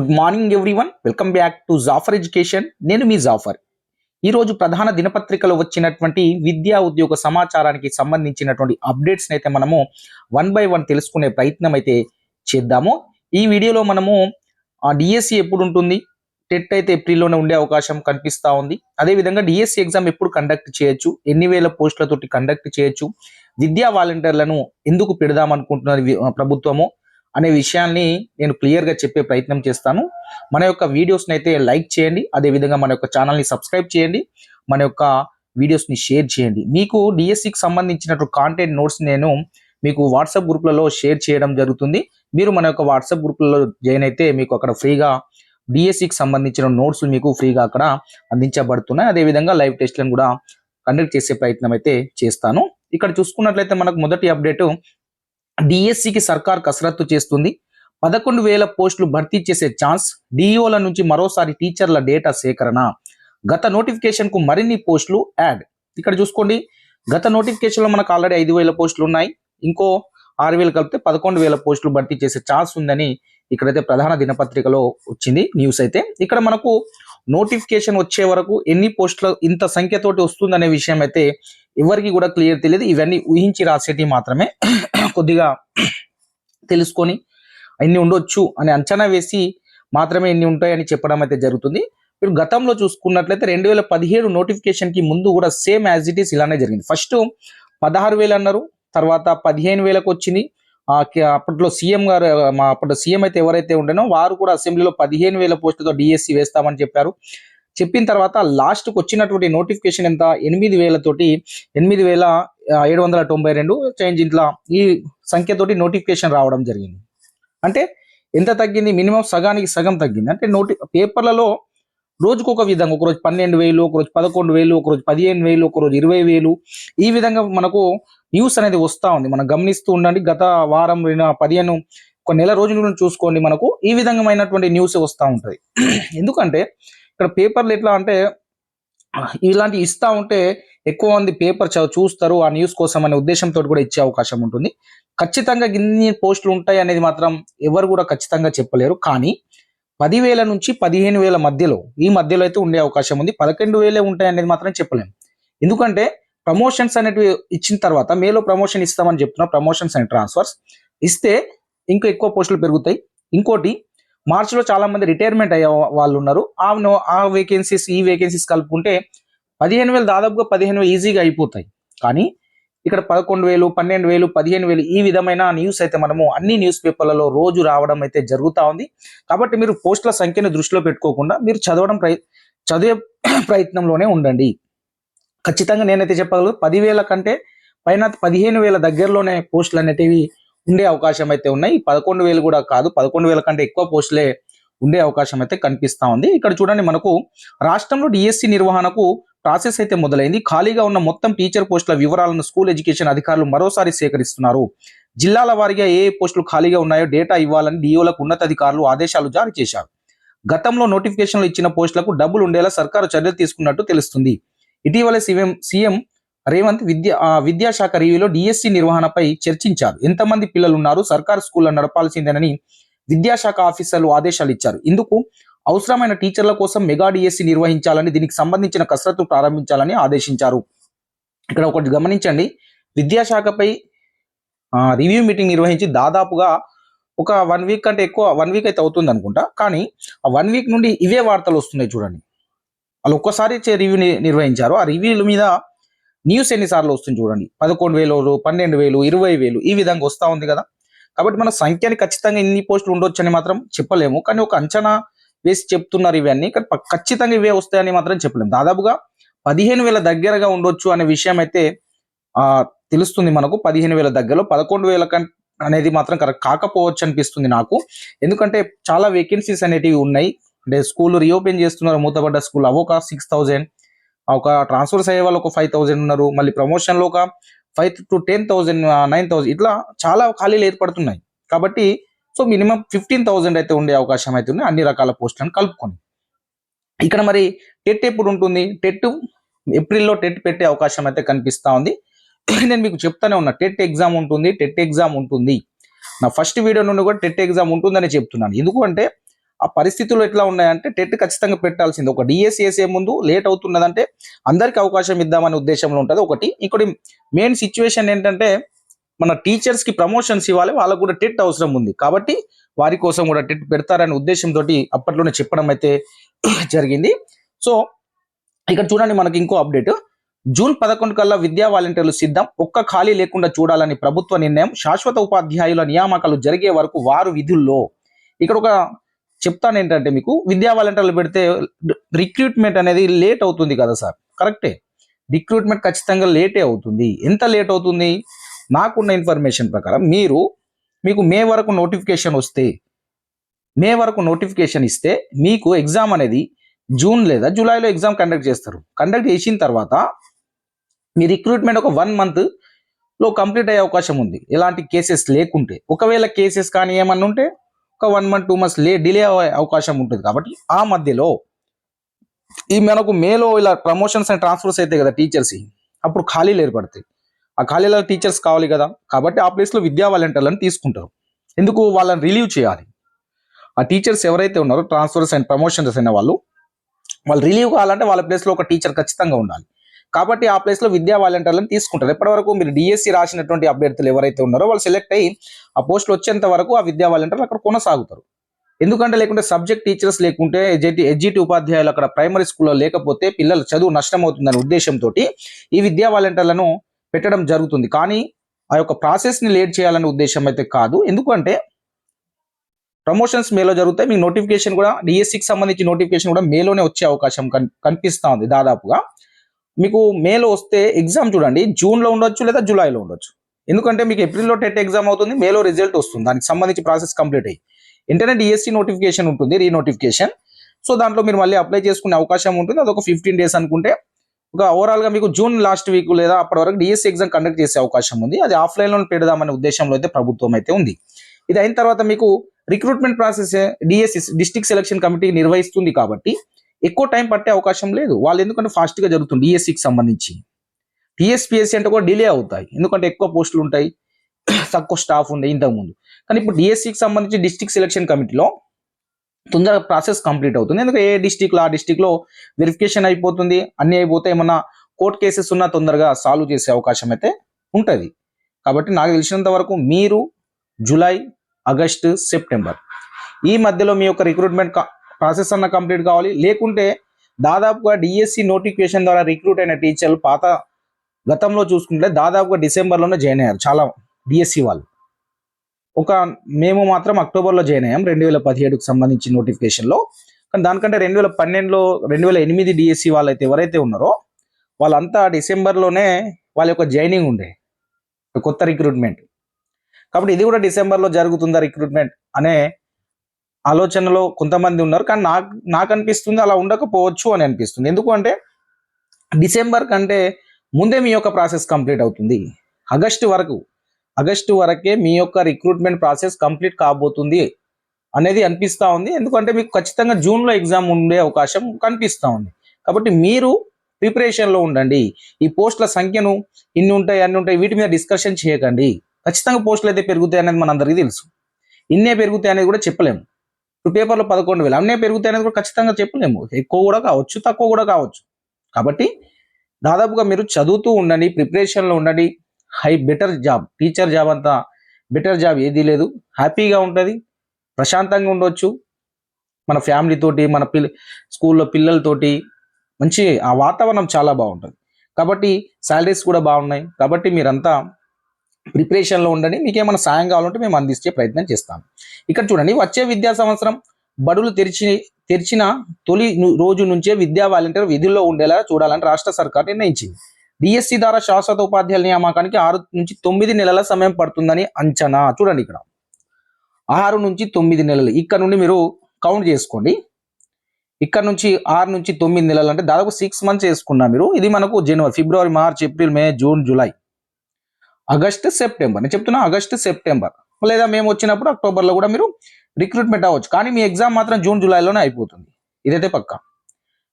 Good morning everyone, welcome back to Jafar education. నేను మీ జాఫర్. ఈరోజు ప్రధాన దినపత్రికలో వచ్చినటువంటి విద్యా ఉద్యోగ సమాచారానికి సంబంధించినటువంటి అప్డేట్స్ అయితే మనము వన్ బై వన్ తెలుసుకునే ప్రయత్నం అయితే చేద్దాము. ఈ వీడియోలో మనము డిఎస్సి ఎప్పుడు ఉంటుంది, టెట్ అయితే ఏప్రిల్లోనే ఉండే అవకాశం కనిపిస్తూ ఉంది. అదేవిధంగా డిఎస్సి ఎగ్జామ్ ఎప్పుడు కండక్ట్ చేయొచ్చు, ఎన్ని వేల పోస్టులతోటి కండక్ట్ చేయొచ్చు, విద్యా వాలంటీర్లను ఎందుకు పెడదామనుకుంటున్నది ప్రభుత్వము అనే విషయాన్ని నేను క్లియర్గా చెప్పే ప్రయత్నం చేస్తాను. మన యొక్క వీడియోస్ని అయితే లైక్ చేయండి, అదేవిధంగా మన యొక్క ఛానల్ని సబ్స్క్రైబ్ చేయండి, మన యొక్క వీడియోస్ని షేర్ చేయండి. మీకు డిఎస్సికి సంబంధించినటువంటి కాంటెంట్ నోట్స్ నేను మీకు వాట్సాప్ గ్రూప్లలో షేర్ చేయడం జరుగుతుంది. మీరు మన యొక్క వాట్సాప్ గ్రూప్లలో జాయిన్ అయితే మీకు అక్కడ ఫ్రీగా డిఎస్సికి సంబంధించిన నోట్స్ మీకు ఫ్రీగా అక్కడ అందించబడుతున్నాయి. అదేవిధంగా లైవ్ టెస్ట్లను కూడా కండక్ట్ చేసే ప్రయత్నం అయితే చేస్తాను. ఇక్కడ చూసుకున్నట్లయితే మనకు మొదటి అప్డేటు, డిఎస్సికి సర్కార్ కసరత్తు చేస్తుంది. 11,000 పోస్టులు భర్తీ చేసే ఛాన్స్, డిఈఓల నుంచి మరోసారి టీచర్ల డేటా సేకరణ, గత నోటిఫికేషన్ కు మరిన్ని పోస్టులు యాడ్. ఇక్కడ చూసుకోండి, గత నోటిఫికేషన్ లో మనకు ఆల్రెడీ 5,000 పోస్టులు ఉన్నాయి, ఇంకో 6,000 కలిపితే 11,000 పోస్టులు భర్తీ చేసే ఛాన్స్ ఉందని ఇక్కడైతే ప్రధాన దినపత్రికలో వచ్చింది న్యూస్. అయితే ఇక్కడ మనకు నోటిఫికేషన్ వచ్చే వరకు ఎన్ని పోస్టులు ఇంత సంఖ్యతోటి వస్తుందనే విషయం అయితే ఎవరికి కూడా క్లియర్ తెలియదు. ఇవన్నీ ఊహించి రాసేటి మాత్రమే. కొద్దిగా తెలుసుకొని ఎన్ని ఉండొచ్చు అని అంచనా వేసి మాత్రమే ఎన్ని ఉంటాయని చెప్పడం అయితే జరుగుతుంది. మీరు గతంలో చూసుకున్నట్లయితే 2017 నోటిఫికేషన్ కి ముందు కూడా సేమ్ యాజ్ ఇట్ ఈస్ ఇలానే జరిగింది. ఫస్ట్ 16,000 అన్నారు, తర్వాత 15,000కు వచ్చింది. అప్పట్లో సీఎం గారు, అప్పట్లో సీఎం అయితే ఎవరైతే ఉండేనో వారు కూడా అసెంబ్లీలో 15,000 పోస్టులతో డిఎస్సి వేస్తామని చెప్పారు. చెప్పిన తర్వాత లాస్ట్కి వచ్చినటువంటి నోటిఫికేషన్ ఎంత, 8,000 తోటి 8,792 చేంజ్ ఇంట్లో ఈ సంఖ్యతోటి నోటిఫికేషన్ రావడం జరిగింది. అంటే ఎంత తగ్గింది, మినిమం సగానికి సగం తగ్గింది. అంటే పేపర్లలో రోజుకు ఒక విధంగా, ఒకరోజు 12,000, ఒకరోజు 11,000, ఒకరోజు 15,000, ఒకరోజు 20,000, ఈ విధంగా మనకు న్యూస్ అనేది వస్తూ ఉంది. మనం గమనిస్తూ ఉండండి. గత వారం 15 ఒక నెల రోజుల నుంచి చూసుకోండి, మనకు ఈ విధమైనటువంటి న్యూస్ వస్తూ ఉంటుంది. ఎందుకంటే ఇక్కడ పేపర్లు ఎట్లా అంటే ఇలాంటి ఇస్తూ ఉంటే ఎక్కువ మంది పేపర్ చూస్తారు, ఆ న్యూస్ కోసం అనే ఉద్దేశంతో కూడా ఇచ్చే అవకాశం ఉంటుంది. ఖచ్చితంగా ఇన్ని పోస్టులు ఉంటాయి అనేది మాత్రం ఎవరు కూడా ఖచ్చితంగా చెప్పలేరు. కానీ 10,000 నుంచి 15,000 మధ్యలో, ఈ మధ్యలో అయితే ఉండే అవకాశం ఉంది. 11,000 ఉంటాయి అనేది మాత్రం చెప్పలేము. ఎందుకంటే ప్రమోషన్స్ అనేటివి ఇచ్చిన తర్వాత, మేలో ప్రమోషన్ ఇస్తామని చెప్తున్నా, ప్రమోషన్స్ అండ్ ట్రాన్స్ఫర్స్ ఇస్తే ఇంకా ఎక్కువ పోస్టులు పెరుగుతాయి. ఇంకోటి, మార్చిలో చాలా మంది రిటైర్మెంట్ అయ్యే వాళ్ళు ఉన్నారు. ఆ వేకెన్సీస్ ఈ వేకెన్సీస్ కలుపుకుంటే 15,000 దాదాపుగా 15,000 ఈజీగా అయిపోతాయి. కానీ ఇక్కడ 11,000, 12,000, 15,000 ఈ విధమైన న్యూస్ అయితే మనము అన్ని న్యూస్ పేపర్లలో రోజు రావడం అయితే జరుగుతూ ఉంది. కాబట్టి మీరు పోస్టుల సంఖ్యను దృష్టిలో పెట్టుకోకుండా మీరు చదివే ప్రయత్నంలోనే ఉండండి. ఖచ్చితంగా నేనైతే చెప్పగలను, 10,000 కంటే పైన 15,000 దగ్గరలోనే పోస్టులు అనేటివి ఉండే అవకాశం అయితే ఉన్నాయి. 11,000 కూడా కాదు, 11,000 కంటే ఎక్కువ పోస్టులే ఉండే అవకాశం అయితే కనిపిస్తా ఉంది. ఇక్కడ చూడండి, మనకు రాష్ట్రంలో డిఎస్సి నిర్వహణకు ప్రాసెస్ అయితే మొదలైంది. ఖాళీగా ఉన్న మొత్తం టీచర్ పోస్టుల వివరాలను స్కూల్ ఎడ్యుకేషన్ అధికారులు మరోసారి సేకరిస్తున్నారు. జిల్లాల వారీగా ఏ పోస్టులు ఖాళీగా ఉన్నాయో డేటా ఇవ్వాలని డిఓలకు ఉన్నతాధికారులు ఆదేశాలు జారీ చేశారు. గతంలో నోటిఫికేషన్లు ఇచ్చిన పోస్టులకు డబ్బులు ఉండేలా సర్కారు చర్యలు తీసుకున్నట్టు తెలుస్తుంది. ఇటీవల సీఎం రేవంత్ విద్యాశాఖ రివ్యూలో డిఎస్సి నిర్వహణపై చర్చించారు. ఎంతమంది పిల్లలు ఉన్నారు, సర్కారు స్కూళ్లను నడపాల్సిందేనని విద్యాశాఖ ఆఫీసర్లు ఆదేశాలు ఇచ్చారు. ఇందుకు అవసరమైన టీచర్ల కోసం మెగా డిఎస్సి నిర్వహించాలని, దీనికి సంబంధించిన కసరత్తు ప్రారంభించాలని ఆదేశించారు. ఇక్కడ ఒకటి గమనించండి, విద్యాశాఖపై రివ్యూ మీటింగ్ నిర్వహించి దాదాపుగా ఒక 1 వీక్ కంటే ఎక్కువ, 1 వీక్ అయితే అవుతుంది అనుకుంటా. కానీ ఆ 1 వీక్ నుండి ఇవే వార్తలు వస్తున్నాయి. చూడండి, వాళ్ళు ఒక్కసారి రివ్యూ నిర్వహించారు. ఆ రివ్యూల మీద న్యూస్ ఎన్నిసార్లు వస్తుంది చూడండి, 11,000, 12,000, 20,000 ఈ విధంగా వస్తూ ఉంది కదా. కాబట్టి మన సంఖ్యని ఖచ్చితంగా ఇన్ని పోస్టులు ఉండొచ్చు అని మాత్రం చెప్పలేము. కానీ ఒక అంచనా వేసి చెప్తున్నారు ఇవన్నీ. కానీ ఖచ్చితంగా ఇవే వస్తాయని మాత్రం చెప్పలేము. దాదాపుగా 15,000 దగ్గరగా ఉండొచ్చు అనే విషయం అయితే తెలుస్తుంది మనకు. 15,000 దగ్గరలో 11,000 అనేది మాత్రం కరెక్ట్ కాకపోవచ్చు అనిపిస్తుంది నాకు. ఎందుకంటే చాలా వేకెన్సీస్ అనేటివి ఉన్నాయి. అంటే స్కూల్ రీఓపెన్ చేస్తున్నారు, మూతపడ్డ స్కూల్ అవి ఒక 6,000, ఒక ట్రాన్స్ఫర్స్ అయ్యే వాళ్ళు ఒక 5,000 ఉన్నారు, మళ్ళీ ప్రమోషన్లో ఒక 5,000 to 10,000, 9,000 ఇట్లా చాలా ఖాళీలు ఏర్పడుతున్నాయి. కాబట్టి సో మినిమం 15,000 అయితే ఉండే అవకాశం అయితే ఉన్నాయి, అన్ని రకాల పోస్టులను కలుపుకొని. ఇక్కడ మరి టెట్ ఎప్పుడు ఉంటుంది? టెట్ ఏప్రిల్లో టెట్ పెట్టే అవకాశం అయితే కనిపిస్తూ ఉంది. నేను మీకు చెప్తానే ఉన్నా, టెట్ ఎగ్జామ్ ఉంటుంది. నా ఫస్ట్ వీడియో నుండి కూడా టెట్ ఎగ్జామ్ ఉంటుందని చెప్తున్నాను. ఎందుకంటే ఆ పరిస్థితులు ఎట్లా ఉన్నాయంటే టెట్ ఖచ్చితంగా పెట్టాల్సింది. ఒక డిఎస్సి వేసే ముందు లేట్ అవుతున్నదంటే అందరికి అవకాశం ఇద్దామనే ఉద్దేశంలో ఉంటుంది ఒకటి. ఇంకోటి మెయిన్ సిచ్యువేషన్ ఏంటంటే మన టీచర్స్కి ప్రమోషన్స్ ఇవ్వాలి, వాళ్ళకు కూడా టెట్ అవసరం ఉంది. కాబట్టి వారి కోసం కూడా టెట్ పెడతారనే ఉద్దేశంతో అప్పట్లోనే చెప్పడం అయితే జరిగింది. సో ఇక్కడ చూడండి, మనకి ఇంకో అప్డేట్. జూన్ 11 కల్లా విద్యా వాలంటీర్లు సిద్ధం, ఒక్క ఖాళీ లేకుండా చూడాలని ప్రభుత్వ నిర్ణయం, శాశ్వత ఉపాధ్యాయుల నియామకాలు జరిగే వరకు వారు విధుల్లో. ఇక్కడ ఒక చెప్తాను ఏంటంటే, మీకు విద్యా వాలంటీర్లు పెడితే రిక్రూట్మెంట్ అనేది లేట్ అవుతుంది కదా సార్, కరెక్టే. రిక్రూట్మెంట్ ఖచ్చితంగా లేటే అవుతుంది. ఎంత లేట్ అవుతుంది? నాకున్న ఇన్ఫర్మేషన్ ప్రకారం మీకు మే వరకు నోటిఫికేషన్ వస్తే, మే వరకు నోటిఫికేషన్ ఇస్తే మీకు ఎగ్జామ్ అనేది జూన్ లేదా జూలైలో ఎగ్జామ్ కండక్ట్ చేస్తారు. కండక్ట్ చేసిన తర్వాత మీ రిక్రూట్మెంట్ ఒక 1 monthలో కంప్లీట్ అయ్యే అవకాశం ఉంది, ఎలాంటి కేసెస్ లేకుంటే. ఒకవేళ కేసెస్ కానీ ఏమన్నా ఉంటే ఒక 1 month 2 months డిలే అయ్యే అవకాశం ఉంటుంది. కాబట్టి ఆ మధ్యలో ఈ మనకు మేలో ఇలా ప్రమోషన్స్ అండ్ ట్రాన్స్ఫర్స్ అయితే కదా టీచర్స్, అప్పుడు ఖాళీలు ఏర్పడతాయి. ఆ ఖాళీలో టీచర్స్ కావాలి కదా, కాబట్టి ఆ ప్లేస్లో విద్యా వాలంటీర్లను తీసుకుంటారు. ఎందుకు? వాళ్ళని రిలీవ్ చేయాలి. ఆ టీచర్స్ ఎవరైతే ఉన్నారో ట్రాన్స్ఫర్స్ అండ్ ప్రమోషన్స్ అయిన వాళ్ళు రిలీవ్ కావాలంటే వాళ్ళ ప్లేస్లో ఒక టీచర్ ఖచ్చితంగా ఉండాలి. కాబట్టి ఆ ప్లేస్లో విద్యా వాలంటీర్లను తీసుకుంటారు. ఎప్పటివరకు మీరు డిఎస్సి రాసినటువంటి అభ్యర్థులు ఎవరైతే ఉన్నారో వాళ్ళు సెలెక్ట్ అయ్యి ఆ పోస్టులు వచ్చేంత వరకు ఆ విద్యా వాలంటీర్లు అక్కడ కొనసాగుతారు. ఎందుకంటే లేకుంటే సబ్జెక్ట్ టీచర్స్ లేకుంటే ఎడ్జిటి ఉపాధ్యాయులు అక్కడ ప్రైమరీ స్కూల్లో లేకపోతే పిల్లల చదువు నష్టం అవుతుందనే ఉద్దేశంతో ఈ విద్యా వాలంటీర్లను పెట్టడం జరుగుతుంది. కానీ ఆ యొక్క ప్రాసెస్ని లేట్ చేయాలనే ఉద్దేశం అయితే కాదు. ఎందుకంటే ప్రమోషన్స్ మేలో జరుగుతాయి. మీకు నోటిఫికేషన్ కూడా డిఎస్సికి సంబంధించి నోటిఫికేషన్ కూడా మేలోనే వచ్చే అవకాశం కనిపిస్తూ ఉంది. దాదాపుగా మీకు మేలో వస్తే ఎగ్జామ్ చూడండి జూన్లో ఉండొచ్చు లేదా జూలైలో ఉండొచ్చు. ఎందుకంటే మీకు ఏప్రిల్లో టెట్ ఎగ్జామ్ అవుతుంది, మేలో రిజల్ట్ వస్తుంది, దానికి సంబంధించి ప్రాసెస్ కంప్లీట్ అయ్యి ఇంటర్నెట్ డిఎస్సి నోటిఫికేషన్ ఉంటుంది, రీనోటిఫికేషన్. సో దాంట్లో మీరు మళ్ళీ అప్లై చేసుకునే అవకాశం ఉంటుంది. అదొక 15 days అనుకుంటే ఒక ఓవరాల్గా మీకు జూన్ లాస్ట్ వీక్ లేదా అప్పటి వరకు డిఎస్సి ఎగ్జామ్ కండక్ట్ చేసే అవకాశం ఉంది. అది ఆఫ్లైన్లో పెడదామనే ఉద్దేశంలో అయితే ప్రభుత్వం అయితే ఉంది. ఇది అయిన తర్వాత మీకు recruitment process DSC district selection committee నిర్వహిస్తుంది కాబట్టి ఎక్కువ టైం పట్టే అవకాశం లేదు. వాళ్ళు ఎందుకంటే ఫాస్ట్గా జరుగుతుంది డిఎస్సికి సంబంధించి. టీఎస్పీఎస్సీ అంటే కూడా డిలే అవుతాయి, ఎందుకంటే ఎక్కువ పోస్టులు ఉంటాయి, తక్కువ స్టాఫ్ ఉండే ఇంతకుముందు. కానీ ఇప్పుడు డిఎస్సికి సంబంధించి డిస్ట్రిక్ట్ సెలక్షన్ కమిటీలో తొందరగా ప్రాసెస్ కంప్లీట్ అవుతుంది. ఎందుకంటే ఏ డిస్టిక్లో ఆ డిస్టిక్లో వెరిఫికేషన్ అయిపోతుంది, అన్నీ అయిపోతే ఏమన్నా కోర్టు కేసెస్ ఉన్నా తొందరగా సాల్వ్ చేసే అవకాశం అయితే ఉంటుంది. కాబట్టి నాకు తెలిసినంత వరకు మీరు జూలై, ఆగస్టు, సెప్టెంబర్ ఈ మధ్యలో మీ యొక్క రిక్రూట్మెంట్ ప్రాసెస్ అన్న కంప్లీట్ కావాలి. లేకుంటే దాదాపుగా డిఎస్సి నోటిఫికేషన్ ద్వారా రిక్రూట్ అయిన టీచర్లు పాత గతంలో చూసుకుంటే దాదాపుగా డిసెంబర్లోనే జాయిన్ అయ్యారు చాలా డిఎస్సి వాళ్ళు. మేము మాత్రం అక్టోబర్లో జాయిన్ అయ్యాం 2017కు సంబంధించి నోటిఫికేషన్లో. కానీ దానికంటే 2012లో 2008 డిఎస్సి వాళ్ళైతే ఎవరైతే ఉన్నారో వాళ్ళంతా డిసెంబర్లోనే వాళ్ళ యొక్క జాయినింగ్ ఉండే కొత్త రిక్రూట్మెంట్. కాబట్టి ఇది కూడా డిసెంబర్లో జరుగుతుందా రిక్రూట్మెంట్ అనే ఆలోచనలో కొంతమంది ఉన్నారు. కానీ నాకు అనిపిస్తుంది అలా ఉండకపోవచ్చు అని అనిపిస్తుంది. ఎందుకు అంటే డిసెంబర్ కంటే ముందే మీ యొక్క ప్రాసెస్ కంప్లీట్ అవుతుంది. ఆగస్టు వరకే మీ యొక్క రిక్రూట్మెంట్ ప్రాసెస్ కంప్లీట్ కాబోతుంది అనేది అనిపిస్తూ ఉంది. ఎందుకంటే మీకు ఖచ్చితంగా జూన్లో ఎగ్జామ్ ఉండే అవకాశం కనిపిస్తూ ఉంది. కాబట్టి మీరు ప్రిపరేషన్లో ఉండండి. ఈ పోస్టుల సంఖ్యను ఇన్ని ఉంటాయి అన్ని ఉంటాయి వీటి మీద డిస్కషన్ చేయకండి. ఖచ్చితంగా పోస్టులు అయితే పెరుగుతాయి అనేది మనందరికీ తెలుసు. ఇన్నే పెరుగుతాయి అనేది కూడా చెప్పలేము. ఇప్పుడు పేపర్లో 11,000 అన్నే పెరుగుతాయి అనేది కూడా ఖచ్చితంగా చెప్పలేము. ఎక్కువ కూడా కావచ్చు, తక్కువ కూడా కావచ్చు. కాబట్టి దాదాపుగా మీరు చదువుతూ ఉండండి, ప్రిపరేషన్లో ఉండండి. బెటర్ జాబ్, టీచర్ జాబ్ అంతా బెటర్ జాబ్ ఏదీ లేదు. హ్యాపీగా ఉంటుంది, ప్రశాంతంగా ఉండొచ్చు, మన ఫ్యామిలీతోటి, మన స్కూల్లో పిల్లలతోటి మంచి ఆ వాతావరణం చాలా బాగుంటుంది. కాబట్టి శాలరీస్ కూడా బాగున్నాయి. కాబట్టి మీరంతా ప్రిపరేషన్లో ఉండండి. మీకు ఏమైనా సాయం కావాలంటే మేము అందించే ప్రయత్నం చేస్తాం. ఇక్కడ చూడండి, వచ్చే విద్యా సంవత్సరం బడులు తెరిచిన తొలి రోజు నుంచే విద్యా వాలంటీర్ విధుల్లో ఉండేలా చూడాలని రాష్ట్ర సర్కార్ నిర్ణయించింది. డిఎస్సి ద్వారా శాశ్వత ఉపాధ్యాయుల నియామకానికి 6 నుంచి 9 నెలల సమయం పడుతుందని అంచనా. చూడండి ఇక్కడ 6 నుంచి 9 నెలలు, ఇక్కడ నుండి మీరు కౌంట్ చేసుకోండి. ఇక్కడ నుంచి 6 నుంచి 9 నెలలు అంటే దాదాపు 6 months వేసుకున్నా మీరు. ఇది మనకు జనవరి, ఫిబ్రవరి, మార్చ్, ఏప్రిల్, మే, జూన్, జూలై, ఆగస్టు, సెప్టెంబర్. నేను చెప్తున్నా ఆగస్టు, సెప్టెంబర్, లేదా మేము వచ్చినప్పుడు అక్టోబర్లో కూడా మీరు రిక్రూట్మెంట్ అవ్వచ్చు. కానీ మీ ఎగ్జామ్ మాత్రం జూన్, జూలైలోనే అయిపోతుంది. ఇదైతే పక్కా.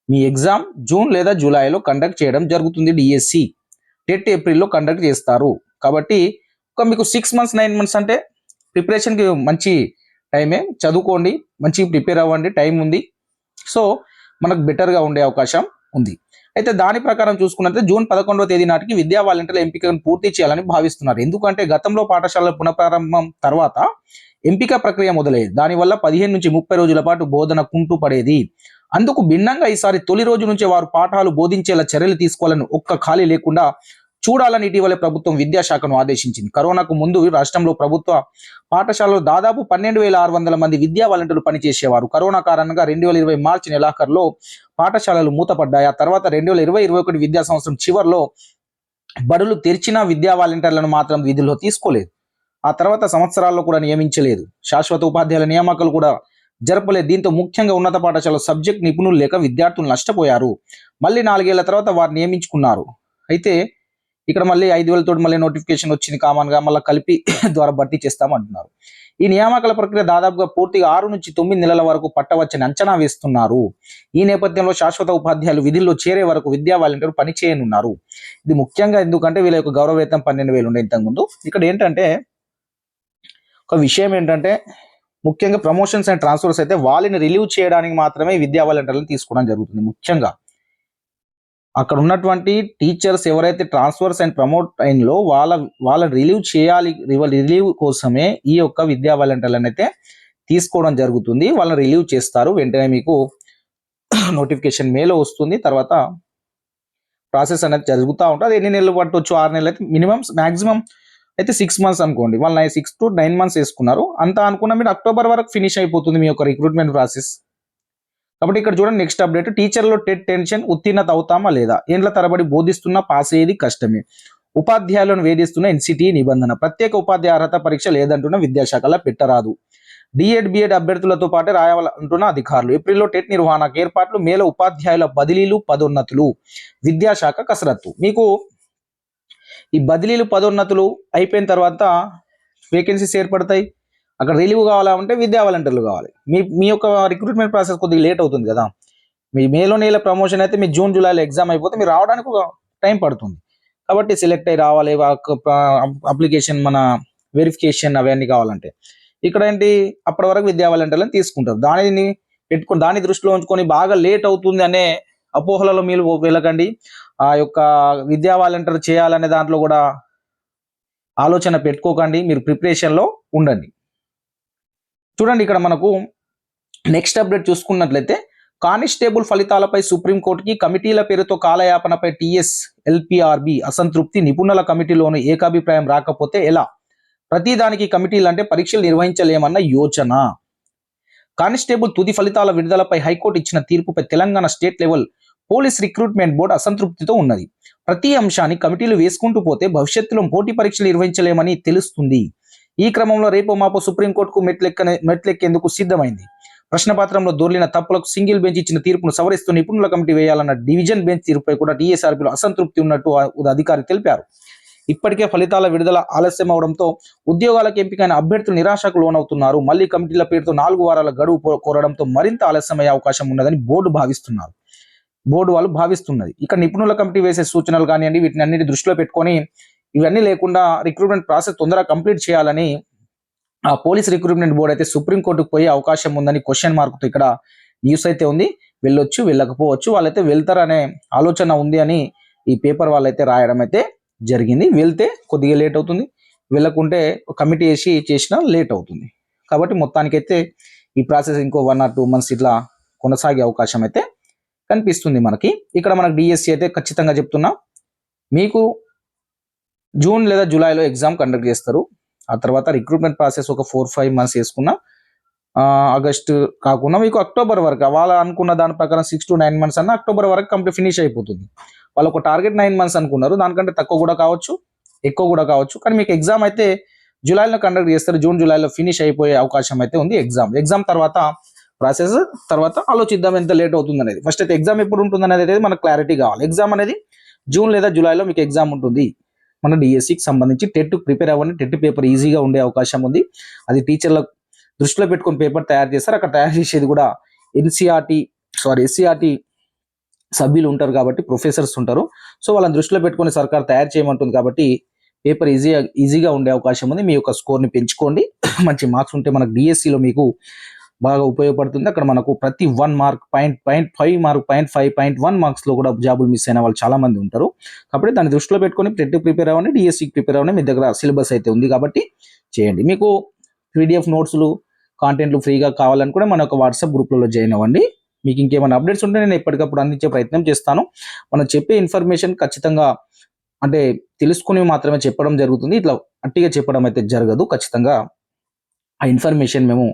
మీ ఎగ్జామ్ జూన్ లేదా జూలైలో కండక్ట్ చేయడం జరుగుతుంది. డిఎస్సి టెట్ ఏప్రిల్లో కండక్ట్ చేస్తారు. కాబట్టి మీకు 6 months 9 months అంటే ప్రిపరేషన్కి మంచి టైమే, చదువుకోండి, మంచిగా ప్రిపేర్ అవ్వండి, టైం ఉంది. సో మనకు బెటర్గా ఉండే అవకాశం ఉంది. అయితే దాని ప్రకారం చూసుకున్నట్లయితే జూన్ 11వ తేదీ నాటికి విద్యా వాలంటీర్ల ఎంపికను పూర్తి చేయాలని భావిస్తున్నారు. ఎందుకంటే గతంలో పాఠశాలల పునఃప్రారంభం తర్వాత ఎంపిక ప్రక్రియ మొదలయ్యేది. దానివల్ల 15 నుంచి 30 రోజుల పాటు బోధన కుంటు పడేది. అందుకు భిన్నంగా ఈసారి తొలి రోజు నుంచే వారు పాఠాలు బోధించేలా చర్యలు తీసుకోవాలని ఒక్క ఖాళీ లేకుండా చూడాలని ఇటీవలే ప్రభుత్వం విద్యాశాఖను ఆదేశించింది. కరోనాకు ముందు రాష్ట్రంలో ప్రభుత్వ పాఠశాలలో దాదాపు 12,600 మంది విద్యా వాలంటీర్లు పనిచేసేవారు. కరోనా కారణంగా 2020 మార్చి నెలాఖరులో పాఠశాలలు మూతపడ్డాయి. ఆ తర్వాత 2020-21 విద్యా సంవత్సరం చివరిలో బడులు తెరిచిన విద్యా వాలంటీర్లను మాత్రం విధుల్లో తీసుకోలేదు. ఆ తర్వాత సంవత్సరాల్లో కూడా నియమించలేదు. శాశ్వత ఉపాధ్యాయుల నియామకాలు కూడా జరపలేదు. దీంతో ముఖ్యంగా ఉన్నత పాఠశాల సబ్జెక్ట్ నిపుణులు లేక విద్యార్థులు నష్టపోయారు. మళ్ళీ 4 ఏళ్ల తర్వాత వారు నియమించుకున్నారు. అయితే ఇక్కడ మళ్ళీ 5,000 తోటి మళ్ళీ నోటిఫికేషన్ వచ్చింది కామన్గా, మళ్ళీ కలిపి ద్వారా భర్తీ చేస్తామంటున్నారు. ఈ నియామకాల ప్రక్రియ దాదాపుగా పూర్తిగా 6 నుంచి 9 నెలల వరకు పట్టవచ్చని అంచనా వేస్తున్నారు. ఈ నేపథ్యంలో శాశ్వత ఉపాధ్యాయులు విధుల్లో చేరే వరకు విద్యా వాలంటీర్లు పనిచేయనున్నారు. ఇది ముఖ్యంగా ఎందుకంటే వీళ్ళ యొక్క గౌరవ వేతనం 12,000 ఉండే ఇంతకుముందు. ఇక్కడ ఏంటంటే ఒక విషయం ఏంటంటే ముఖ్యంగా ప్రమోషన్స్ అండ్ ట్రాన్స్ఫర్స్ అయితే వాళ్ళని రిలీవ్ చేయడానికి మాత్రమే విద్యా వాలంటీర్లను తీసుకోవడం జరుగుతుంది. ముఖ్యంగా అక్కడ ఉన్నటువంటి టీచర్స్ ఎవరైతే ట్రాన్స్ఫర్స్ అండ్ ప్రమోట్ అయినలో వాళ్ళని రిలీవ్ చేయాలి, రిలీవ్ కోసమే ఈ యొక్క విద్యా వాలంటీర్లను అయితే తీసుకోవడం జరుగుతుంది. వాళ్ళని రిలీవ్ చేస్తారు. వెంటనే మీకు నోటిఫికేషన్ మేలో వస్తుంది. తర్వాత ప్రాసెస్ అనేది జరుగుతూ ఉంటుంది. అది ఎన్ని నెలలు పట్టవచ్చు, 6 నెలలు అయితే మినిమం, మాక్సిమం అయితే 6 months అనుకోండి. వాళ్ళు 6 to 9 months వేసుకున్నారు. అంతా అనుకున్న మీరు అక్టోబర్ వరకు ఫినిష్ అయిపోతుంది మీ యొక్క రిక్రూట్మెంట్ ప్రాసెస్. కాబట్టి ఇక్కడ చూడండి నెక్స్ట్ అప్డేట్, టీచర్లో టెట్ టెన్షన్, ఉత్తీర్ణత అవుతామా లేదా, ఏండ్ల తరబడి బోధిస్తున్నా పాస్ అయ్యేది కష్టమే, ఉపాధ్యాయులను వేధిస్తున్న ఎన్సిటి నిబంధన, ప్రత్యేక ఉపాధ్యాయ అర్హత పరీక్ష లేదంటున్న విద్యాశాఖలా పెట్టరాదు, డిఎడ్ బిఎడ్ అభ్యర్థులతో పాటే రాయాలంటున్న అధికారులు, ఏప్రిల్లో టెట్ నిర్వహణకు ఏర్పాట్లు, మేలో ఉపాధ్యాయుల బదిలీలు పదోన్నతులు, విద్యాశాఖ కసరత్తు. మీకు ఈ బదిలీలు పదోన్నతులు అయిపోయిన తర్వాత వేకెన్సీస్ ఏర్పడతాయి. అక్కడ రిలీవ్ కావాలంటే విద్యా వాలంటీర్లు కావాలి. మీ యొక్క రిక్రూట్మెంట్ ప్రాసెస్ కొద్దిగా లేట్ అవుతుంది కదా. మీ మేలో నెల ప్రమోషన్ అయితే మీ జూన్ జూలైలో ఎగ్జామ్ అయిపోతే మీరు రావడానికి ఒక టైం పడుతుంది. కాబట్టి సెలెక్ట్ అయ్యి రావాలి, అప్లికేషన్ మన వెరిఫికేషన్ అవన్నీ కావాలంటే ఇక్కడ ఏంటి అప్పటి వరకు విద్యా వాలంటీర్లను తీసుకుంటారు. దాన్ని దృష్టిలో ఉంచుకొని బాగా లేట్ అవుతుంది అనే అపోహలలో మీరు వెళ్ళకండి. ఆ యొక్క విద్యా వాలంటీర్ చేయాలనే దాంట్లో కూడా ఆలోచన పెట్టుకోకండి. మీరు ప్రిపరేషన్లో ఉండండి. చూడండి ఇక్కడ మనకు నెక్స్ట్ అప్డేట్ చూసుకున్నట్లయితే కానిస్టేబుల్ ఫలితాలపై సుప్రీంకోర్టుకి కమిటీల పేరుతో కాలయాపనపై టీఎస్ ఎల్పిఆర్బి అసంతృప్తి, నిపుణుల కమిటీలోని ఏకాభిప్రాయం రాకపోతే ఎలా, ప్రతిదానికి కమిటీలు అంటే పరీక్షలు నిర్వహించలేమన్న యోచన. కానిస్టేబుల్ తుది ఫలితాల విడుదలపై హైకోర్టు ఇచ్చిన తీర్పుపై Telangana state level police recruitment board అసంతృప్తితో ఉన్నది. ప్రతి అంశాన్ని కమిటీలు వేసుకుంటూ పోతే భవిష్యత్తులో పోటీ పరీక్షలు నిర్వహించలేమని తెలుస్తుంది. ఈ క్రమంలో రేపో మాపో సుప్రీంకోర్టుకు మెట్లెక్కేందుకు సిద్ధమైంది. ప్రశ్నపత్రంలో దొర్లిన తప్పులకు సింగిల్ బెంచ్ ఇచ్చిన తీర్పును సవరిస్తూ నిపుణుల కమిటీ వేయాలన్న డివిజన్ బెంచ్ తీర్పుపై కూడా టీఎస్ఆర్పీలో అసంతృప్తి ఉన్నట్టు అధికారి తెలిపారు. ఇప్పటికే ఫలితాల విడుదల ఆలస్యం అవడంతో ఉద్యోగాలకు ఎంపికైన అభ్యర్థులు నిరాశకు లోనవుతున్నారు. మళ్లీ కమిటీల పేరుతో 4 వారాల గడువు కోరడంతో మరింత ఆలస్యమయ్యే అవకాశం ఉన్నదని బోర్డు వాళ్ళు భావిస్తున్నది. ఇక నిపుణుల కమిటీ వేసే సూచనలు కానివ్వండి, వీటిని అన్నిటి దృష్టిలో పెట్టుకొని ఇవన్నీ లేకుండా రిక్రూట్మెంట్ ప్రాసెస్ తొందరగా కంప్లీట్ చేయాలని ఆ పోలీస్ రిక్రూట్మెంట్ బోర్డు అయితే సుప్రీంకోర్టుకు పోయే అవకాశం ఉందని క్వశ్చన్ మార్క్తో ఇక్కడ న్యూస్ అయితే ఉంది. వెళ్ళొచ్చు, వెళ్ళకపోవచ్చు, వాళ్ళైతే వెళ్తారనే ఆలోచన ఉంది అని ఈ పేపర్ వాళ్ళైతే రాయడం అయితే జరిగింది. వెళ్తే కొద్దిగా లేట్ అవుతుంది, వెళ్ళకుంటే కమిటీ చేసినా లేట్ అవుతుంది. కాబట్టి మొత్తానికైతే ఈ ప్రాసెస్ ఇంకో 1 or 2 months ఇట్లా కొనసాగే అవకాశం అయితే కనిపిస్తుంది మనకి. ఇక్కడ మనకు డిఎస్సి అయితే ఖచ్చితంగా చెప్తున్నా, మీకు జూన్ లేదా జూలైలో ఎగ్జామ్ కండక్ట్ చేస్తారు. ఆ తర్వాత రిక్రూట్మెంట్ ప్రాసెస్ ఒక 4-5 months వేసుకున్నా ఆగస్టు కాకుండా మీకు అక్టోబర్ వరకు వాళ్ళు అనుకున్న దాని ప్రకారం 6 to 9 months అన్న అక్టోబర్ వరకు కంప్లీట్ ఫినిష్ అయిపోతుంది. వాళ్ళు ఒక టార్గెట్ 9 months అనుకున్నారు, దానికంటే తక్కువ కూడా కావచ్చు, ఎక్కువ కూడా కావచ్చు. కానీ మీకు ఎగ్జామ్ అయితే జూలైలో కండక్ట్ చేస్తారు. జూన్ జూలైలో ఫినిష్ అయిపోయే అవకాశం అయితే ఉంది. ఎగ్జామ్ తర్వాత ప్రాసెస్ తర్వాత ఆలోచిద్దాం ఎంత లేట్ అవుతుంది అనేది. ఫస్ట్ అయితే ఎగ్జామ్ ఎప్పుడు ఉంటుంది అనేది మనకు క్లారిటీ కావాలి. ఎగ్జామ్ అనేది జూన్ లేదా జూలైలో మీకు ఎగ్జామ్ ఉంటుంది. మన డిఎస్సికి సంబంధించి టెట్ ప్రిపేర్ అవ్వండి. టెట్ పేపర్ ఈజీగా ఉండే అవకాశం ఉంది. అది టీచర్ల దృష్టిలో పెట్టుకొని పేపర్ తయారు చేస్తారు. అక్కడ తయారు చేసేది కూడా ఎస్సీఆర్టీ సభ్యులు ఉంటారు కాబట్టి, ప్రొఫెసర్స్ ఉంటారు. సో వాళ్ళని దృష్టిలో పెట్టుకొని సర్కార్ తయారు చేయమంటుంది. కాబట్టి పేపర్ ఈజీగా ఉండే అవకాశం ఉంది. మీ యొక్క స్కోర్ని పెంచుకోండి. మంచి మార్క్స్ ఉంటే మనకు డిఎస్సిలో మీకు బాగా ఉపయోగపడుతుంది. అక్కడ మనకు ప్రతి 1 మార్క్, 0.5 మార్క్, 0.5, 0.1 మార్క్స్లో కూడా జాబులు మిస్ అయిన వాళ్ళు చాలా మంది ఉంటారు. కాబట్టి దాన్ని దృష్టిలో పెట్టుకొని టెట్ ప్రిపేర్ అవ్వండి, డిఎస్సికి ప్రిపేర్ అవ్వండి. మీ దగ్గర సిలబస్ అయితే ఉంది కాబట్టి చేయండి. మీకు పీడిఎఫ్ నోట్స్లు, కాంటెంట్లు ఫ్రీగా కావాలనుకుంటే మన యొక్క వాట్సాప్ గ్రూప్లలో జాయిన్ అవ్వండి. మీకు ఇంకేమైనా అప్డేట్స్ ఉంటే నేను ఎప్పటికప్పుడు అందించే ప్రయత్నం చేస్తాను. మనం చెప్పే ఇన్ఫర్మేషన్ ఖచ్చితంగా అంటే తెలుసుకుని మాత్రమే చెప్పడం జరుగుతుంది. ఇట్లా అట్టిగా చెప్పడం అయితే జరగదు. ఖచ్చితంగా ఆ ఇన్ఫర్మేషన్ మేము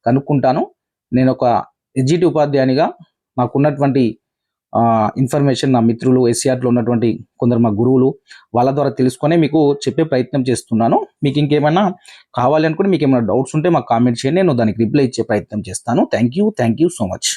కనుక్కుంటాను. నేను ఒక ఎడ్జిటి ఉపాధ్యాయునిగా నాకున్నటువంటి ఇన్ఫర్మేషన్ నా మిత్రులు, ఎస్సీఆర్లో ఉన్నటువంటి కొందరు మా గురువులు వాళ్ళ ద్వారా తెలుసుకొని మీకు చెప్పే ప్రయత్నం చేస్తున్నాను. మీకు ఇంకేమైనా కావాలి అనుకుంటే, మీకు ఏమైనా డౌట్స్ ఉంటే మాకు కామెంట్ చేయండి. నేను దానికి రిప్లై ఇచ్చే ప్రయత్నం చేస్తాను. Thank you so much.